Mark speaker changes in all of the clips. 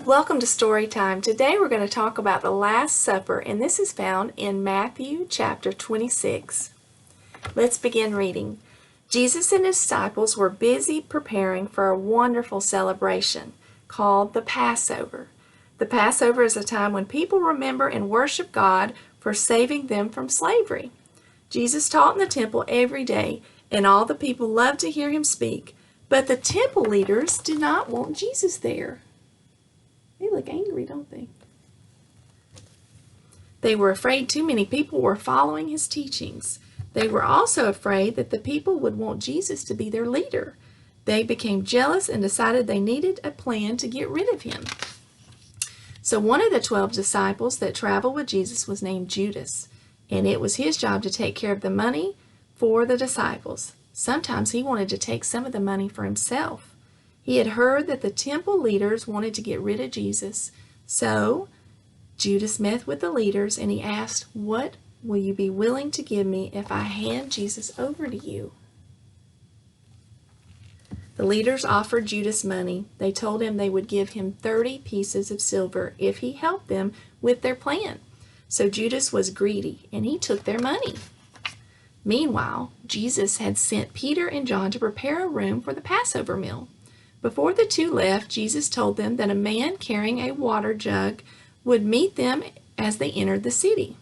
Speaker 1: Welcome to Story Time. Today we're going to talk about the Last Supper, and this is found in Matthew chapter 26. Let's begin reading. Jesus and his disciples were busy preparing for a wonderful celebration called the Passover. The Passover is a time when people remember and worship God for saving them from slavery. Jesus taught in the temple every day, and all the people loved to hear him speak, but the temple leaders did not want Jesus there. They look angry, don't they? They were afraid too many people were following his teachings. They were also afraid that the people would want Jesus to be their leader. They became jealous and decided they needed a plan to get rid of him. So one of the 12 disciples that traveled with Jesus was named Judas, and it was his job to take care of the money for the disciples. Sometimes he wanted to take some of the money for himself. He had heard that the temple leaders wanted to get rid of Jesus, so Judas met with the leaders and he asked, "What will you be willing to give me if I hand Jesus over to you?" The leaders offered Judas money. They told him they would give him 30 pieces of silver if he helped them with their plan. So Judas was greedy and he took their money. Meanwhile, Jesus had sent Peter and John to prepare a room for the Passover meal. Before the two left, Jesus told them that a man carrying a water jug would meet them as they entered the city.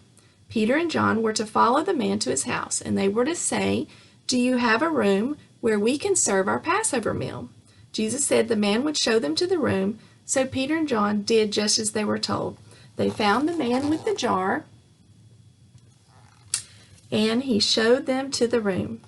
Speaker 1: Peter and John were to follow the man to his house, and they were to say, "Do you have a room where we can serve our Passover meal?" Jesus said the man would show them to the room, so Peter and John did just as they were told. They found the man with the jar, and he showed them to the room.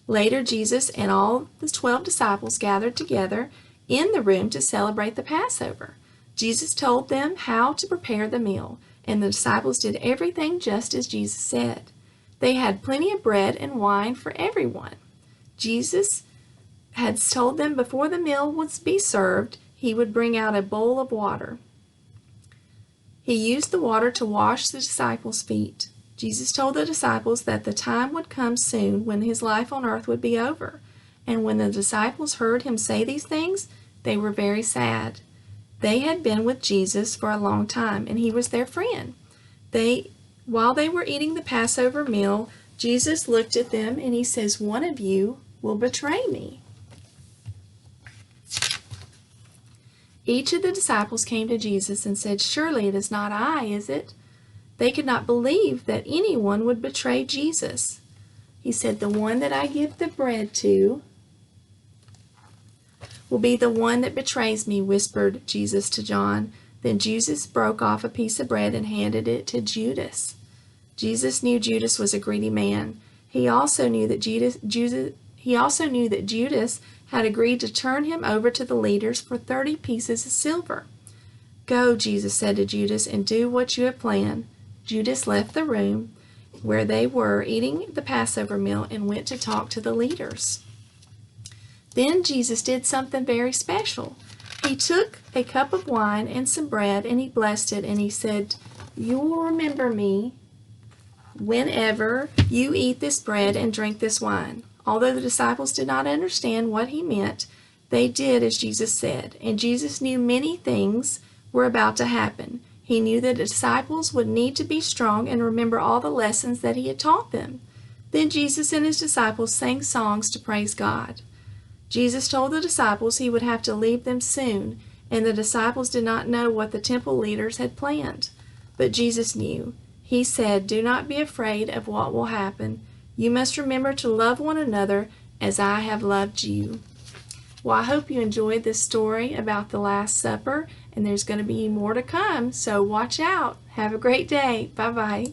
Speaker 1: Later, Jesus and all the 12 disciples gathered together in the room to celebrate the Passover. Jesus told them how to prepare the meal, and the disciples did everything just as Jesus said. They had plenty of bread and wine for everyone. Jesus had told them before the meal would be served, he would bring out a bowl of water. He used the water to wash the disciples' feet. Jesus told the disciples that the time would come soon when his life on earth would be over. And when the disciples heard him say these things, they were very sad. They had been with Jesus for a long time, and he was their friend. While they were eating the Passover meal, Jesus looked at them and he says, "One of you will betray me." Each of the disciples came to Jesus and said, "Surely it is not I, is it?" They could not believe that anyone would betray Jesus. He said, "The one that I give the bread to will be the one that betrays me," whispered Jesus to John. Then Jesus broke off a piece of bread and handed it to Judas. Jesus knew Judas was a greedy man. He also knew that Judas had agreed to turn him over to the leaders for 30 pieces of silver. "Go," Jesus said to Judas, "and do what you have planned." Judas left the room where they were eating the Passover meal and went to talk to the leaders. Then Jesus did something very special. He took a cup of wine and some bread and he blessed it and he said, "You will remember me whenever you eat this bread and drink this wine." Although the disciples did not understand what he meant, they did as Jesus said, and Jesus knew many things were about to happen. He knew that the disciples would need to be strong and remember all the lessons that he had taught them. Then Jesus and his disciples sang songs to praise God. Jesus told the disciples he would have to leave them soon, and the disciples did not know what the temple leaders had planned. But Jesus knew. He said, "Do not be afraid of what will happen. You must remember to love one another as I have loved you." Well, I hope you enjoyed this story about the Last Supper, and there's going to be more to come, so watch out. Have a great day. Bye-bye.